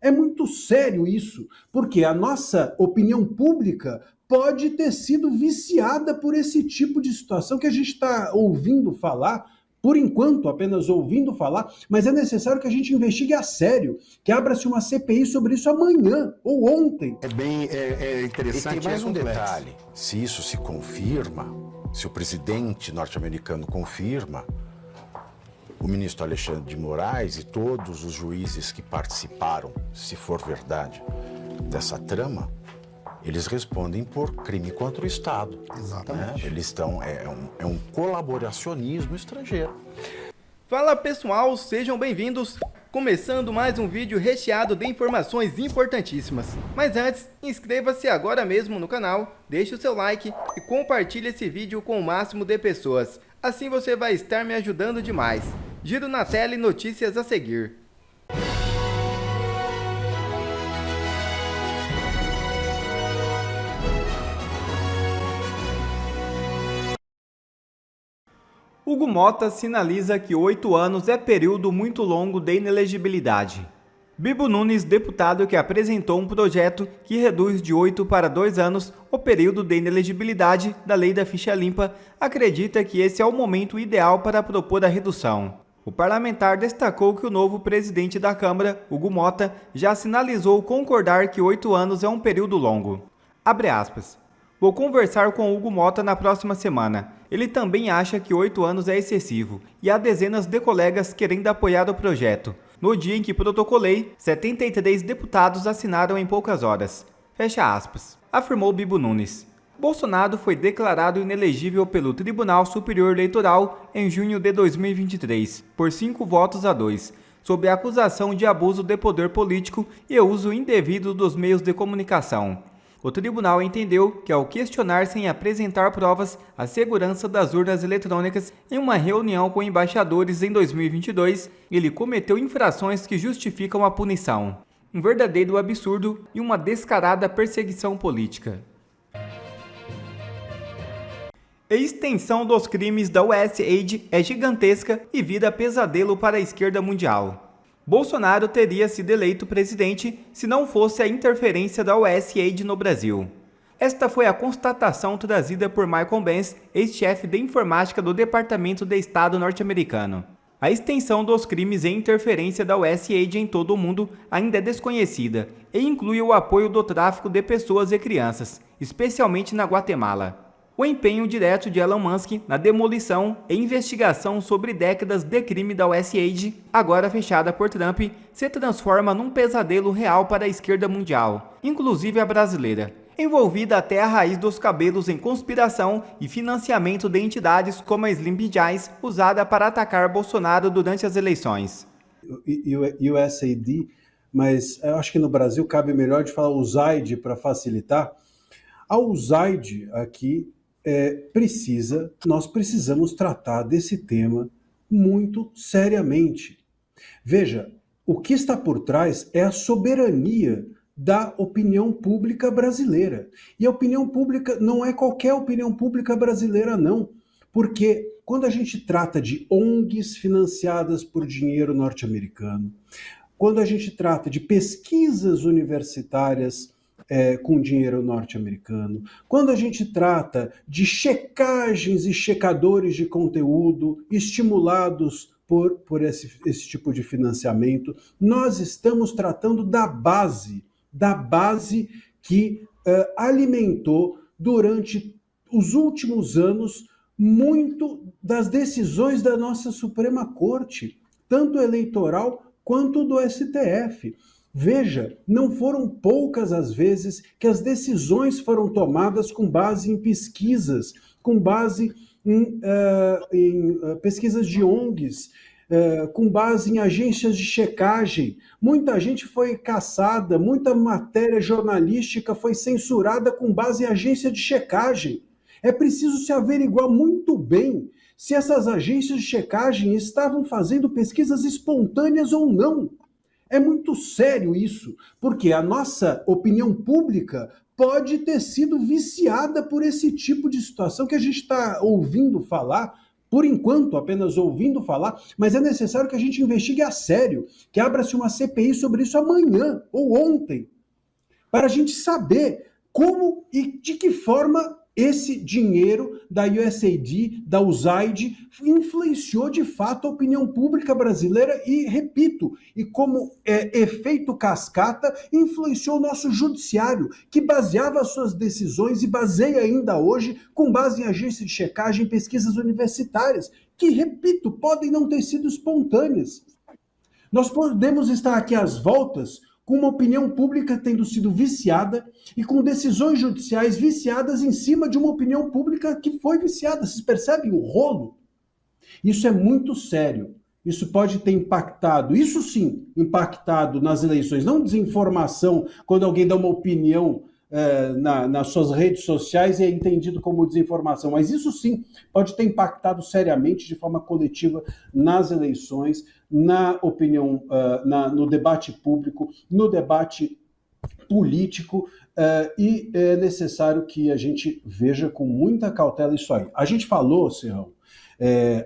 É muito sério isso, porque a nossa opinião pública pode ter sido viciada por esse tipo de situação que a gente está ouvindo falar, por enquanto apenas ouvindo falar, mas é necessário que a gente investigue a sério, que abra-se uma CPI sobre isso amanhã ou ontem. É interessante. E tem mais um detalhe: se isso se confirma, se o presidente norte-americano confirma, o ministro Alexandre de Moraes e todos os juízes que participaram, se for verdade, dessa trama, eles respondem por crime contra o Estado. Exatamente. Né? Eles estão. É um colaboracionismo estrangeiro. Fala pessoal, sejam bem-vindos! Começando mais um vídeo recheado de informações importantíssimas. Mas antes, inscreva-se agora mesmo no canal, deixe o seu like e compartilhe esse vídeo com o máximo de pessoas. Assim você vai estar me ajudando demais. Giro na tela e notícias a seguir. Hugo Motta sinaliza que 8 anos é período muito longo de inelegibilidade. Bibo Nunes, deputado que apresentou um projeto que reduz de 8 para 2 anos o período de inelegibilidade da Lei da Ficha Limpa, acredita que esse é o momento ideal para propor a redução. O parlamentar destacou que o novo presidente da Câmara, Hugo Motta, já sinalizou concordar que 8 anos é um período longo. Abre aspas. Vou conversar com Hugo Motta na próxima semana. Ele também acha que 8 anos é excessivo e há dezenas de colegas querendo apoiar o projeto. No dia em que protocolei, 73 deputados assinaram em poucas horas. Fecha aspas. Afirmou Bibo Nunes. Bolsonaro foi declarado inelegível pelo Tribunal Superior Eleitoral em junho de 2023, por 5-2, sob a acusação de abuso de poder político e uso indevido dos meios de comunicação. O tribunal entendeu que, ao questionar sem apresentar provas a segurança das urnas eletrônicas em uma reunião com embaixadores em 2022, ele cometeu infrações que justificam a punição. Um verdadeiro absurdo e uma descarada perseguição política. A extensão dos crimes da USAID é gigantesca e vira pesadelo para a esquerda mundial. Bolsonaro teria sido eleito presidente se não fosse a interferência da USAID no Brasil. Esta foi a constatação trazida por Michael Benz, ex-chefe de informática do Departamento de Estado norte-americano. A extensão dos crimes e interferência da USAID em todo o mundo ainda é desconhecida e inclui o apoio do tráfico de pessoas e crianças, especialmente na Guatemala. O empenho direto de Elon Musk na demolição e investigação sobre décadas de crime da USAID, agora fechada por Trump, se transforma num pesadelo real para a esquerda mundial, inclusive a brasileira, envolvida até a raiz dos cabelos em conspiração e financiamento de entidades como a Slim Pickens, usada para atacar Bolsonaro durante as eleições. USAID, mas eu acho que no Brasil cabe melhor de falar USAID para facilitar. A USAID aqui nós precisamos tratar desse tema muito seriamente. Veja, o que está por trás é a soberania da opinião pública brasileira. E a opinião pública não é qualquer opinião pública brasileira, não. Porque quando a gente trata de ONGs financiadas por dinheiro norte-americano, quando a gente trata de pesquisas universitárias com dinheiro norte-americano, quando a gente trata de checagens e checadores de conteúdo estimulados por esse tipo de financiamento, nós estamos tratando da base que alimentou durante os últimos anos muito das decisões da nossa Suprema Corte, tanto eleitoral quanto do STF. Veja, não foram poucas as vezes que as decisões foram tomadas com base em pesquisas, com base em pesquisas de ONGs, com base em agências de checagem. Muita gente foi caçada, muita matéria jornalística foi censurada com base em agência de checagem. É preciso se averiguar muito bem se essas agências de checagem estavam fazendo pesquisas espontâneas ou não. É muito sério isso, porque a nossa opinião pública pode ter sido viciada por esse tipo de situação que a gente está ouvindo falar, por enquanto, apenas ouvindo falar, mas é necessário que a gente investigue a sério, que abra-se uma CPI sobre isso amanhã ou ontem, para a gente saber como e de que forma esse dinheiro da USAID, da USAID, influenciou de fato a opinião pública brasileira e, repito, e como efeito cascata, influenciou o nosso judiciário, que baseava suas decisões e baseia ainda hoje com base em agências de checagem e pesquisas universitárias, que, repito, podem não ter sido espontâneas. Nós podemos estar aqui às voltas com uma opinião pública tendo sido viciada e com decisões judiciais viciadas em cima de uma opinião pública que foi viciada. Vocês percebem o rolo? Isso é muito sério. Isso pode ter impactado, isso sim, impactado nas eleições. Não desinformação, quando alguém dá uma opinião nas suas redes sociais e é entendido como desinformação, mas isso sim pode ter impactado seriamente, de forma coletiva, nas eleições, na opinião, no debate público, no debate político, e é necessário que a gente veja com muita cautela isso aí. A gente falou, Serrão,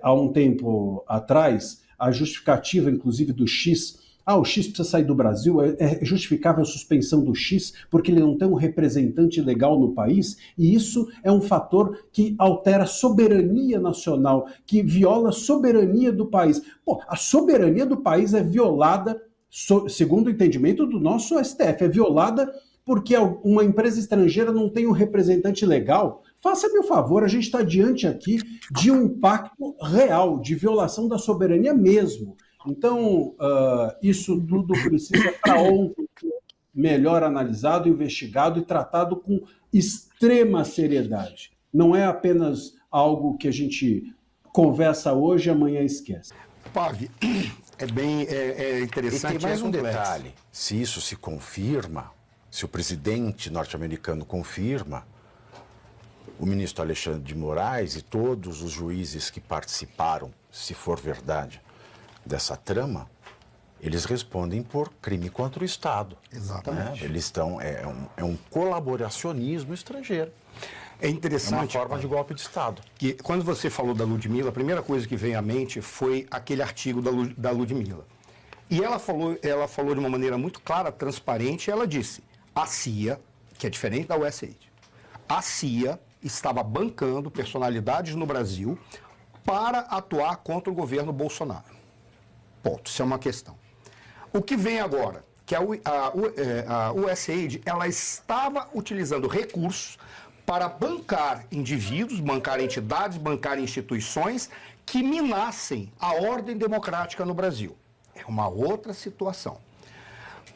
há um tempo atrás, a justificativa, inclusive, do X. O X precisa sair do Brasil, é justificável a suspensão do X porque ele não tem um representante legal no país, e isso é um fator que altera a soberania nacional, que viola a soberania do país. A soberania do país é violada, segundo o entendimento do nosso STF, é violada porque uma empresa estrangeira não tem um representante legal. Faça-me o favor, a gente está diante aqui de um impacto real, de violação da soberania mesmo. Então, isso tudo precisa, para ontem, melhor analisado, investigado e tratado com extrema seriedade. Não é apenas algo que a gente conversa hoje e amanhã esquece. Pavi, é interessante. E tem mais um complexo. detalhe: se isso se confirma, se o presidente norte-americano confirma, o ministro Alexandre de Moraes e todos os juízes que participaram, se for verdade, dessa trama, eles respondem por crime contra o Estado. Exatamente. Né? Eles estão, é um colaboracionismo estrangeiro. É interessante. É uma forma de golpe de Estado. Que quando você falou da Ludmilla, a primeira coisa que veio à mente foi aquele artigo da Ludmilla. E ela falou de uma maneira muito clara, transparente, ela disse: a CIA, que é diferente da USAID, a CIA estava bancando personalidades no Brasil para atuar contra o governo Bolsonaro. Ponto. Isso é uma questão. O que vem agora? Que a USAID, ela estava utilizando recursos para bancar indivíduos, bancar entidades, bancar instituições que minassem a ordem democrática no Brasil. É uma outra situação.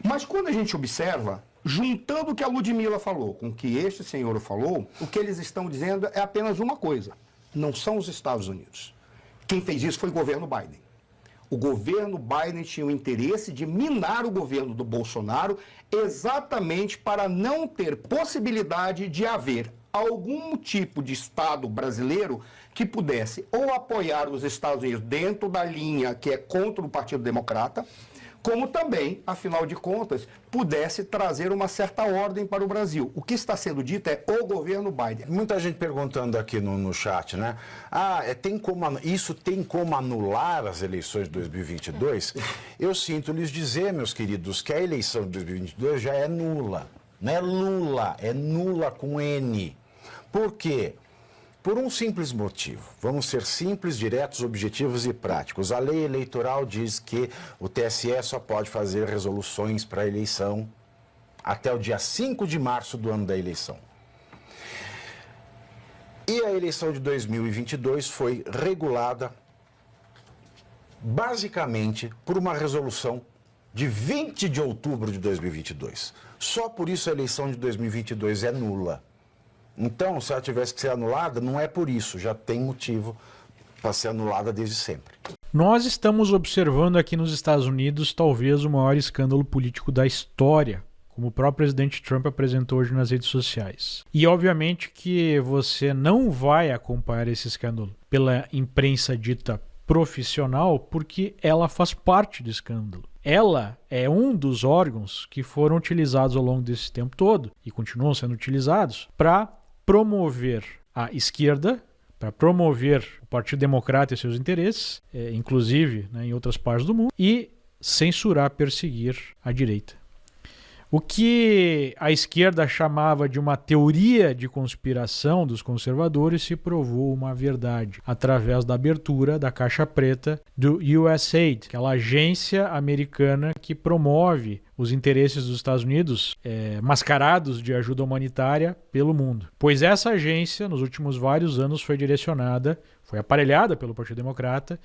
Mas quando a gente observa, juntando o que a Ludmilla falou com o que este senhor falou, o que eles estão dizendo é apenas uma coisa: não são os Estados Unidos. Quem fez isso foi o governo Biden. O governo Biden tinha o interesse de minar o governo do Bolsonaro exatamente para não ter possibilidade de haver algum tipo de Estado brasileiro que pudesse ou apoiar os Estados Unidos dentro da linha que é contra o Partido Democrata, como também, afinal de contas, pudesse trazer uma certa ordem para o Brasil. O que está sendo dito é o governo Biden. Muita gente perguntando aqui no chat, né? Isso tem como anular as eleições de 2022? Eu sinto lhes dizer, meus queridos, que a eleição de 2022 já é nula. Não é Lula, é nula com N. Por quê? Por um simples motivo. Vamos ser simples, diretos, objetivos e práticos. A lei eleitoral diz que o TSE só pode fazer resoluções para a eleição até o dia 5 de março do ano da eleição. E a eleição de 2022 foi regulada basicamente por uma resolução de 20 de outubro de 2022. Só por isso a eleição de 2022 é nula. Então, se ela tivesse que ser anulada, não é por isso, já tem motivo para ser anulada desde sempre. Nós estamos observando aqui nos Estados Unidos talvez o maior escândalo político da história, como o próprio presidente Trump apresentou hoje nas redes sociais. E obviamente que você não vai acompanhar esse escândalo pela imprensa dita profissional, porque ela faz parte do escândalo. Ela é um dos órgãos que foram utilizados ao longo desse tempo todo e continuam sendo utilizados para promover a esquerda, para promover o Partido Democrata e seus interesses, inclusive, né, em outras partes do mundo, e censurar, perseguir a direita. O que a esquerda chamava de uma teoria de conspiração dos conservadores se provou uma verdade, através da abertura da caixa preta do USAID, aquela agência americana que promove os interesses dos Estados Unidos mascarados de ajuda humanitária pelo mundo. Pois essa agência, nos últimos vários anos, foi aparelhada pelo Partido Democrata,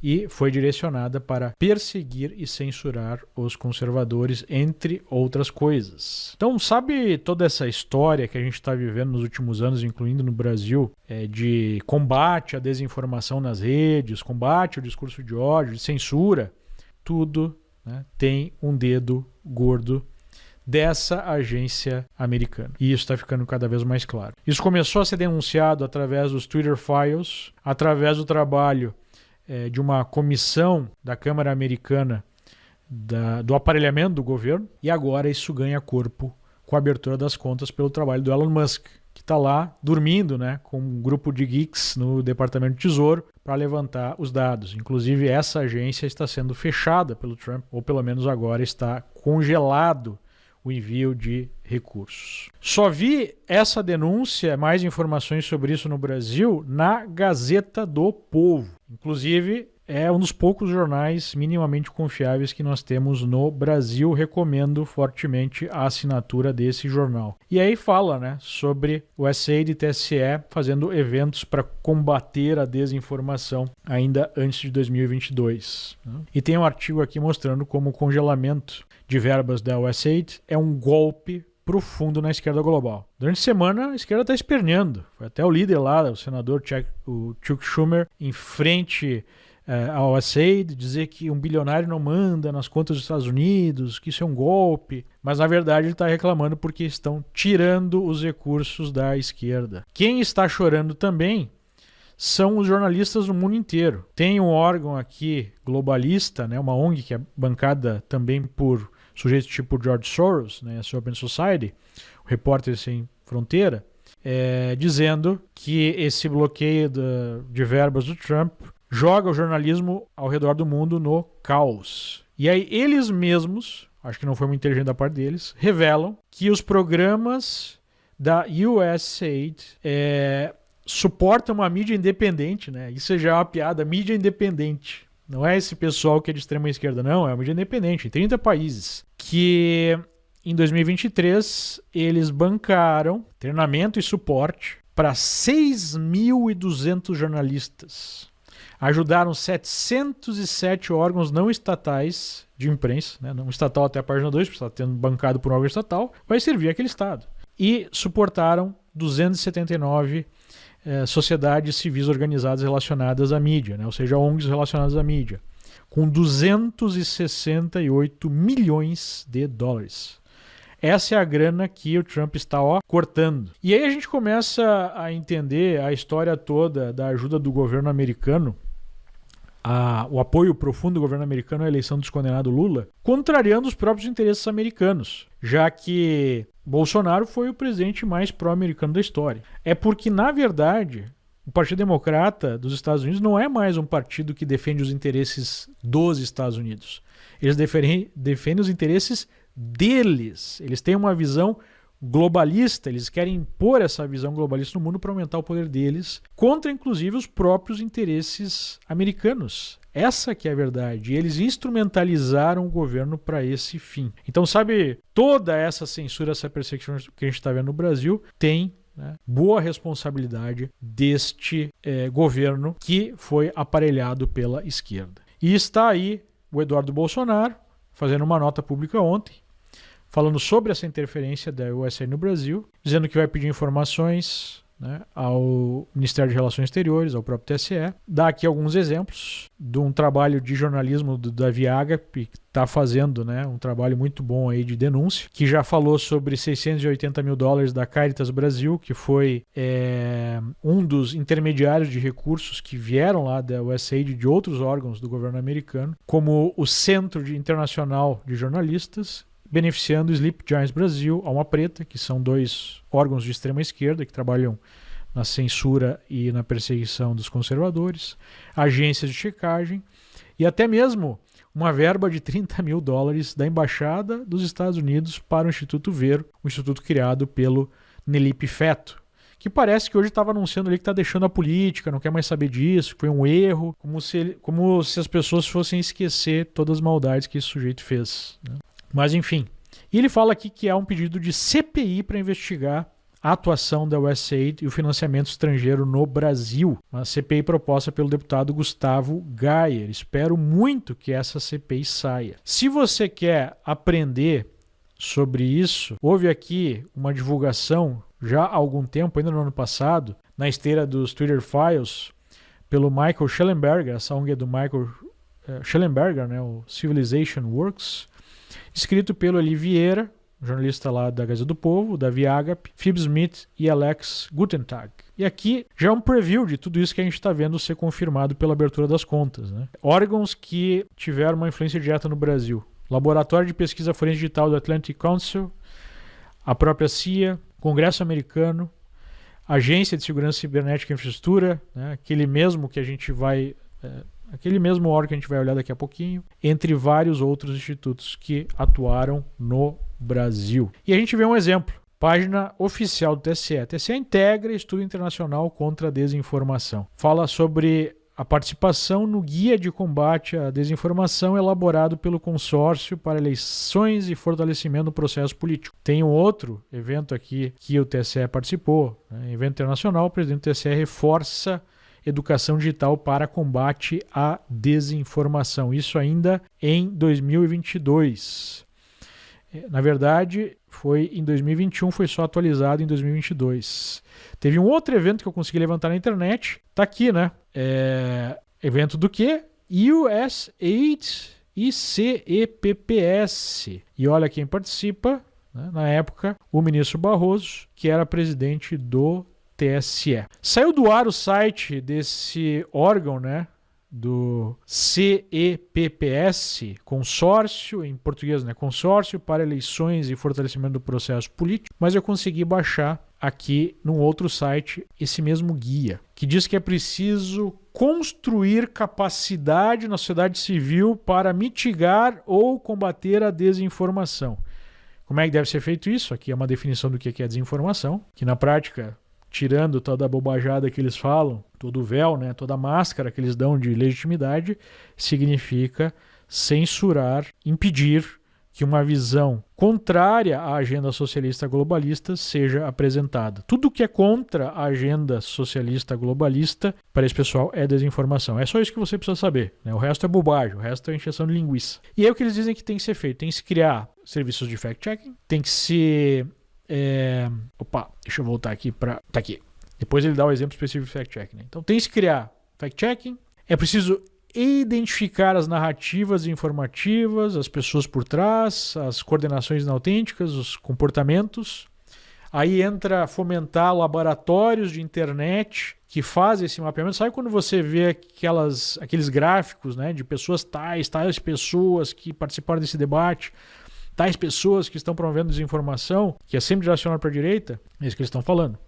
e foi direcionada para perseguir e censurar os conservadores, entre outras coisas. Então, sabe toda essa história que a gente está vivendo nos últimos anos, incluindo no Brasil, de combate à desinformação nas redes, combate ao discurso de ódio, de censura? Tudo, né, tem um dedo gordo dessa agência americana. E isso está ficando cada vez mais claro. Isso começou a ser denunciado através dos Twitter Files, através do trabalho de uma comissão da Câmara Americana do aparelhamento do governo, e agora isso ganha corpo com a abertura das contas pelo trabalho do Elon Musk, que está lá dormindo, né, com um grupo de geeks no Departamento de Tesouro para levantar os dados. Inclusive, essa agência está sendo fechada pelo Trump, ou pelo menos agora está congelado o envio de recursos. Só vi essa denúncia, mais informações sobre isso no Brasil, na Gazeta do Povo. Inclusive, é um dos poucos jornais minimamente confiáveis que nós temos no Brasil. Recomendo fortemente a assinatura desse jornal. E aí fala, né, sobre o USAID e TSE fazendo eventos para combater a desinformação ainda antes de 2022. Né? E tem um artigo aqui mostrando como o congelamento de verbas da USAID é um golpe profundo na esquerda global. Durante a semana, a esquerda está esperneando. Foi até o líder lá, o senador Chuck Schumer, em frente ao USAID, dizer que um bilionário não manda nas contas dos Estados Unidos, que isso é um golpe. Mas, na verdade, ele está reclamando porque estão tirando os recursos da esquerda. Quem está chorando também são os jornalistas do mundo inteiro. Tem um órgão aqui globalista, né, uma ONG que é bancada também por sujeitos tipo George Soros, né, a Open Society, o Repórter Sem Fronteira, dizendo que esse bloqueio de verbas do Trump joga o jornalismo ao redor do mundo no caos. E aí eles mesmos, acho que não foi muito inteligente da parte deles, revelam que os programas da USAID suportam uma mídia independente, né? Isso já é uma piada, mídia independente. Não é esse pessoal que é de extrema esquerda, não, é uma mídia independente, em 30 países, que em 2023 eles bancaram treinamento e suporte para 6.200 jornalistas. Ajudaram 707 órgãos não estatais de imprensa, né? Não estatal até a página 2, porque está tendo bancado por um órgão estatal, vai servir aquele estado. E suportaram 279 sociedades civis organizadas relacionadas à mídia, né? Ou seja, ONGs relacionadas à mídia, com 268 milhões de dólares. Essa é a grana que o Trump está cortando. E aí a gente começa a entender a história toda da ajuda do governo americano, o apoio profundo do governo americano à eleição do descondenado Lula, contrariando os próprios interesses americanos, já que Bolsonaro foi o presidente mais pró-americano da história. É porque, na verdade, o Partido Democrata dos Estados Unidos não é mais um partido que defende os interesses dos Estados Unidos. Eles defendem os interesses deles. Eles têm uma visão globalista, eles querem impor essa visão globalista no mundo para aumentar o poder deles, contra inclusive os próprios interesses americanos. Essa que é a verdade. E eles instrumentalizaram o governo para esse fim. Então, sabe, toda essa censura, essa perseguição que a gente está vendo no Brasil tem, né, boa responsabilidade deste governo que foi aparelhado pela esquerda. E está aí o Eduardo Bolsonaro fazendo uma nota pública ontem, falando sobre essa interferência da USAID no Brasil, dizendo que vai pedir informações, né, ao Ministério de Relações Exteriores, ao próprio TSE. Dá aqui alguns exemplos de um trabalho de jornalismo do Davi Agape, que está fazendo, né, um trabalho muito bom aí de denúncia, que já falou sobre 680 mil dólares da Caritas Brasil, que foi um dos intermediários de recursos que vieram lá da USAID de outros órgãos do governo americano, como o Centro Internacional de Jornalistas, beneficiando o Sleep Giants Brasil, Alma Preta, que são dois órgãos de extrema esquerda que trabalham na censura e na perseguição dos conservadores, agências de checagem e até mesmo uma verba de $30 mil da Embaixada dos Estados Unidos para o Instituto Vero, um instituto criado pelo Nelipe Feto, que parece que hoje estava anunciando ali que está deixando a política, não quer mais saber disso, que foi um erro, como se as pessoas fossem esquecer todas as maldades que esse sujeito fez, né? Mas enfim, e ele fala aqui que há um pedido de CPI para investigar a atuação da USAID e o financiamento estrangeiro no Brasil. Uma CPI proposta pelo deputado Gustavo Gayer. Espero muito que essa CPI saia. Se você quer aprender sobre isso, houve aqui uma divulgação já há algum tempo, ainda no ano passado, na esteira dos Twitter Files, pelo Michael Schellenberger. Essa ONG é do Michael Schellenberger, né, o Civilization Works, escrito pelo Eli Vieira, jornalista lá da Gazeta do Povo, da Viagap, Phoebe Smith e Alex Gutentag. E aqui já é um preview de tudo isso que a gente está vendo ser confirmado pela abertura das contas, né? Órgãos que tiveram uma influência direta no Brasil. Laboratório de Pesquisa Forense Digital do Atlantic Council, a própria CIA, Congresso Americano, Agência de Segurança Cibernética e Infraestrutura, né? Aquele mesmo órgão que a gente vai olhar daqui a pouquinho, entre vários outros institutos que atuaram no Brasil. E a gente vê um exemplo, página oficial do TSE. TSE integra Estudo Internacional contra a Desinformação. Fala sobre a participação no Guia de Combate à Desinformação elaborado pelo Consórcio para Eleições e Fortalecimento do Processo Político. Tem um outro evento aqui que o TSE participou, né? Evento internacional, o presidente do TSE reforça educação digital para combate à desinformação. Isso ainda em 2022. Na verdade, foi em 2021, foi só atualizado em 2022. Teve um outro evento que eu consegui levantar na internet. Tá aqui, né? Evento do quê? USAID e CEPPS. E olha quem participa, né? Na época, o ministro Barroso, que era presidente do TSE. Saiu do ar o site desse órgão, né? Do CEPPS, consórcio, em português, né? Consórcio para Eleições e Fortalecimento do Processo Político, mas eu consegui baixar aqui num outro site esse mesmo guia, que diz que é preciso construir capacidade na sociedade civil para mitigar ou combater a desinformação. Como é que deve ser feito isso? Aqui é uma definição do que é desinformação, que na prática, tirando toda a bobajada que eles falam, todo o véu, né, toda a máscara que eles dão de legitimidade, significa censurar, impedir que uma visão contrária à agenda socialista globalista seja apresentada. Tudo que é contra a agenda socialista globalista, para esse pessoal, é desinformação. É só isso que você precisa saber, né? O resto é bobagem, o resto é encheção de linguiça. E aí o que eles dizem que tem que ser feito? Tem que se criar serviços de fact-checking, tem que se... deixa eu voltar aqui para... Tá aqui. Depois ele dá o exemplo específico de fact-checking, né? Então tem que se criar fact-checking, é preciso identificar as narrativas informativas, as pessoas por trás, as coordenações inautênticas, os comportamentos. Aí entra fomentar laboratórios de internet que fazem esse mapeamento. Sabe quando você vê aqueles gráficos, né, de pessoas tais pessoas que participaram desse debate, tais pessoas que estão promovendo desinformação, que é sempre direcionado para a direita? É isso que eles estão falando.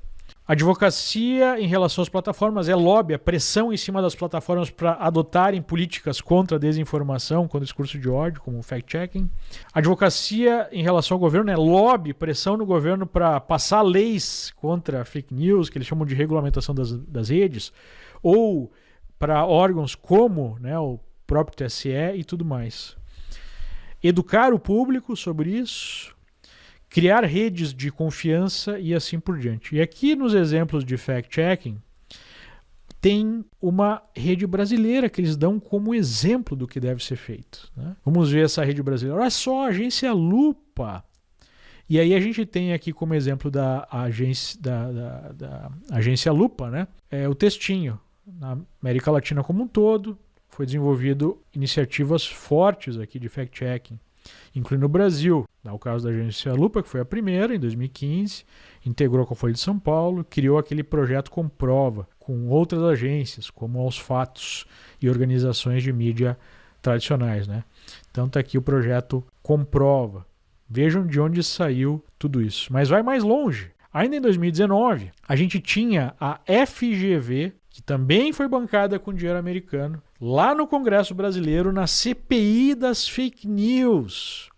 Advocacia em relação às plataformas é lobby, a pressão em cima das plataformas para adotarem políticas contra a desinformação, contra o discurso de ódio, como o fact-checking. Advocacia em relação ao governo é lobby, pressão no governo para passar leis contra fake news, que eles chamam de regulamentação das redes, ou para órgãos como, né, o próprio TSE e tudo mais. Educar o público sobre isso, criar redes de confiança e assim por diante. E aqui nos exemplos de fact-checking, tem uma rede brasileira que eles dão como exemplo do que deve ser feito, né? Vamos ver essa rede brasileira. Olha só, a Agência Lupa. E aí a gente tem aqui como exemplo da Agência Lupa, né? O textinho. Na América Latina como um todo, foi desenvolvido iniciativas fortes aqui de fact-checking, incluindo o Brasil. Dá o caso da Agência Lupa, que foi a primeira, em 2015, integrou com a Folha de São Paulo, criou aquele projeto Comprova, com outras agências, como Aos Fatos e organizações de mídia tradicionais, né? Então está aqui o projeto Comprova. Vejam de onde saiu tudo isso. Mas vai mais longe. Ainda em 2019, a gente tinha a FGV, que também foi bancada com dinheiro americano, lá no Congresso Brasileiro, na CPI das fake news,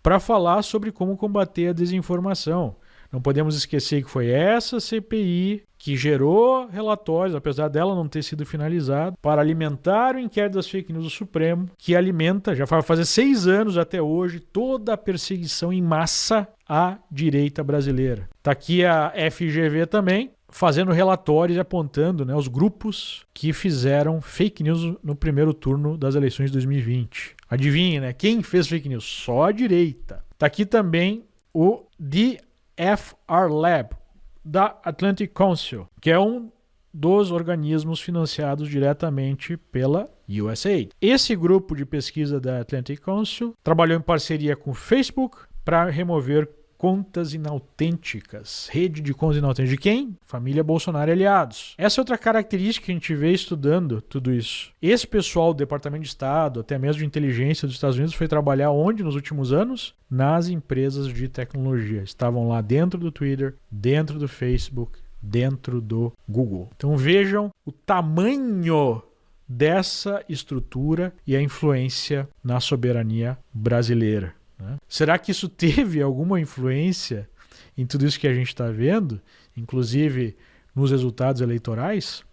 para falar sobre como combater a desinformação. Não podemos esquecer que foi essa CPI que gerou relatórios, apesar dela não ter sido finalizada, para alimentar o inquérito das fake news do Supremo, que alimenta, já vai fazer 6 anos até hoje, toda a perseguição em massa à direita brasileira. Está aqui a FGV também, fazendo relatórios e apontando, né, os grupos que fizeram fake news no primeiro turno das eleições de 2020. Adivinha, né? Quem fez fake news? Só a direita. Está aqui também o DFR Lab, da Atlantic Council, que é um dos organismos financiados diretamente pela USAID. Esse grupo de pesquisa da Atlantic Council trabalhou em parceria com o Facebook para remover contas inautênticas. Rede de contas inautênticas de quem? Família Bolsonaro e aliados. Essa é outra característica que a gente vê estudando tudo isso. Esse pessoal do Departamento de Estado, até mesmo de inteligência dos Estados Unidos, foi trabalhar onde nos últimos anos? Nas empresas de tecnologia. Estavam lá dentro do Twitter, dentro do Facebook, dentro do Google. Então vejam o tamanho dessa estrutura e a influência na soberania brasileira. Será que isso teve alguma influência em tudo isso que a gente está vendo, inclusive nos resultados eleitorais?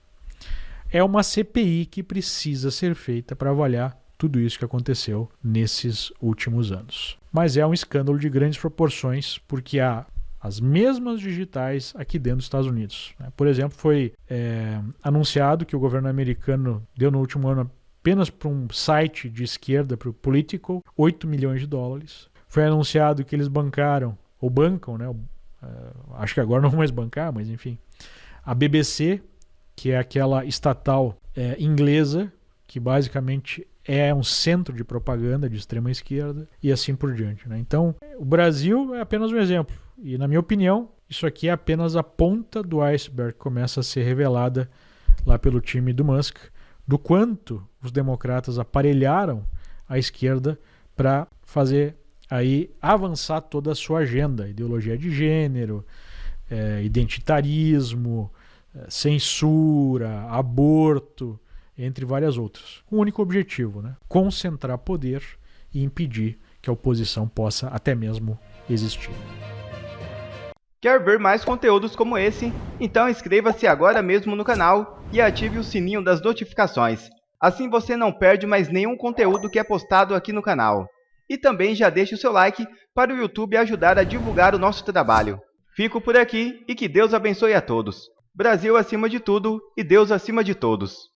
É uma CPI que precisa ser feita para avaliar tudo isso que aconteceu nesses últimos anos. Mas é um escândalo de grandes proporções, porque há as mesmas digitais aqui dentro dos Estados Unidos. Por exemplo, foi anunciado que o governo americano deu no último ano apenas para um site de esquerda, para o Politico, $8 milhões. Foi anunciado que eles bancaram, ou bancam, né? Acho que agora não vão mais bancar, mas enfim. A BBC, que é aquela estatal inglesa, que basicamente é um centro de propaganda de extrema esquerda, e assim por diante, né? Então, o Brasil é apenas um exemplo. E, na minha opinião, isso aqui é apenas a ponta do iceberg que começa a ser revelada lá pelo time do Musk, do quanto os democratas aparelharam a esquerda para fazer aí avançar toda a sua agenda, ideologia de gênero, identitarismo, censura, aborto, entre várias outras. Com um único objetivo, né? Concentrar poder e impedir que a oposição possa até mesmo existir. Quer ver mais conteúdos como esse? Então inscreva-se agora mesmo no canal e ative o sininho das notificações. Assim você não perde mais nenhum conteúdo que é postado aqui no canal. E também já deixe o seu like para o YouTube ajudar a divulgar o nosso trabalho. Fico por aqui e que Deus abençoe a todos. Brasil acima de tudo e Deus acima de todos.